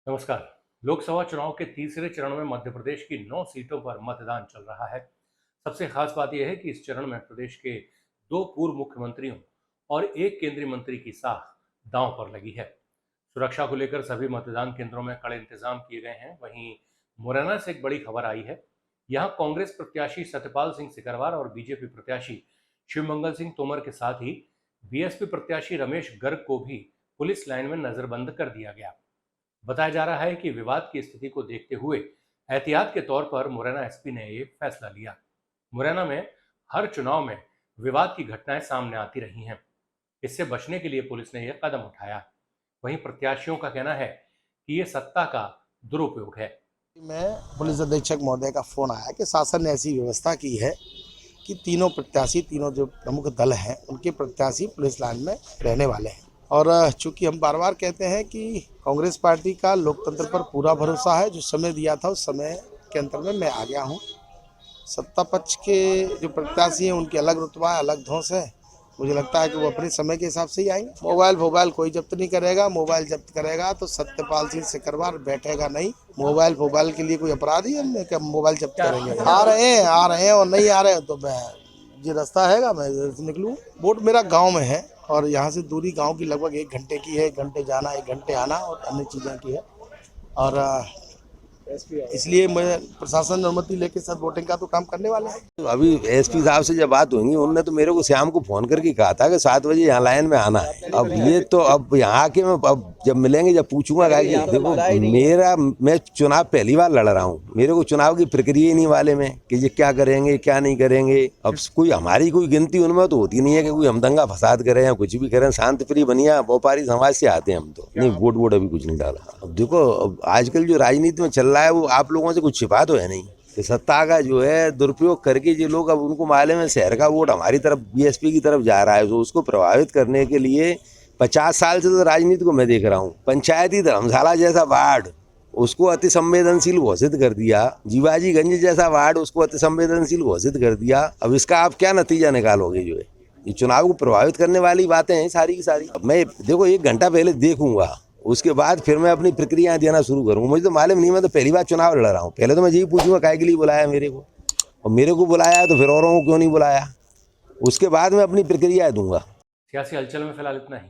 नमस्कार। लोकसभा चुनाव के तीसरे चरण में मध्य प्रदेश की 9 सीटों पर मतदान चल रहा है। सबसे खास बात यह है कि इस चरण में प्रदेश के 2 पूर्व मुख्यमंत्रियों और 1 केंद्रीय मंत्री की साख दांव पर लगी है। सुरक्षा को लेकर सभी मतदान केंद्रों में कड़े इंतजाम किए गए हैं। वहीं मुरैना से एक बड़ी खबर आई है। यहां कांग्रेस प्रत्याशी सत्यपाल सिंह सिकरवार और बीजेपी प्रत्याशी शिवमंगल सिंह तोमर के साथ ही बीएसपी प्रत्याशी रमेश गर्ग को भी पुलिस लाइन में नजरबंद कर दिया गया। बताया जा रहा है कि विवाद की स्थिति को देखते हुए एहतियात के तौर पर मुरैना एसपी ने ये फैसला लिया। मुरैना में हर चुनाव में विवाद की घटनाएं सामने आती रही हैं। इससे बचने के लिए पुलिस ने यह कदम उठाया। वहीं प्रत्याशियों का कहना है कि ये सत्ता का दुरुपयोग है। मैं पुलिस अधीक्षक महोदय का फोन आया कि शासन ने ऐसी व्यवस्था की है कि तीनों प्रत्याशी, तीनों जो प्रमुख दल हैं, उनके प्रत्याशी पुलिस लाइन में रहने वाले हैं। और चूंकि हम बार बार कहते हैं कि कांग्रेस पार्टी का लोकतंत्र पर पूरा भरोसा है, जो समय दिया था उस समय के अंतर में मैं आ गया हूँ। सत्ता पक्ष के जो प्रत्याशी हैं उनकी अलग रुतबा है, अलग धौंस है। मुझे लगता है कि वो अपने समय के हिसाब से ही आएंगे। मोबाइल कोई जब्त नहीं करेगा। मोबाइल जब्त करेगा तो सत्यपाल सिंह सिकरवार बैठेगा नहीं। मोबाइल के लिए कोई अपराधी है क्या मोबाइल जब्त करेंगे? आ रहे हैं और नहीं आ रहे हैं तो मैं ये रास्ता है मैं निकलूँ। वोट मेरा गाँव में है और यहाँ से दूरी गाँव की लगभग 1 घंटे की है। 1 घंटे जाना, 1 घंटे आना और अन्य चीज़ों की है। और इसलिए मैं प्रशासन अनुमति लेके साथ वोटिंग का तो काम करने वाले हैं। अभी एसपी साहब से जब बात हुई, उन्होंने तो मेरे को शाम को फोन करके कहा था कि 7 बजे यहाँ लाइन में आना है। अब ये तो अब यहाँ के मैं अब जब मिलेंगे जब पूछूंगा कि देखो मैं चुनाव पहली बार लड़ रहा हूँ। मेरे को चुनाव की प्रक्रिया ही नहीं वाले में कि ये क्या करेंगे क्या नहीं करेंगे। अब कोई हमारी कोई गिनती उनमें तो होती नहीं है कि कोई हम दंगा फसाद करें या कुछ भी करें। शांत प्रिय बनिया व्यापारी समाज से आते हैं हम तो। नहीं, वोट अभी कुछ नहीं डाला। अब देखो आजकल जो राजनीति में चल रहा है वो आप लोगों से कुछ छिपा तो है नहीं कि सत्ता का जो है दुरुपयोग करके जो लोग अब उनको मालूम है शहर का वोट हमारी तरफ बीएसपी की तरफ जा रहा है, तो उसको प्रभावित करने के लिए 50 साल से तो राजनीति को मैं देख रहा हूँ। पंचायती धर्मशाला जैसा वार्ड उसको अति संवेदनशील घोषित कर दिया। जीवाजीगंज जैसा वार्ड उसको अति संवेदनशील घोषित कर दिया। अब इसका आप क्या नतीजा निकालोगे? जो है ये चुनाव को प्रभावित करने वाली बातें हैं सारी की सारी। अब मैं देखो 1 घंटा पहले देखूंगा, उसके बाद फिर मैं अपनी प्रक्रिया देना शुरू करूँगा। मुझे तो मालूम नहीं, मैं तो पहली बार चुनाव लड़ रहा हूँ। पहले तो मैं यही पूछूंगा काहे के लिए बुलाया मेरे को, और मेरे को बुलाया है तो फिर औरों को क्यों नहीं बुलाया। उसके बाद मैं अपनी प्रक्रिया दूंगा। सियासी हलचल में फिलहाल इतना ही।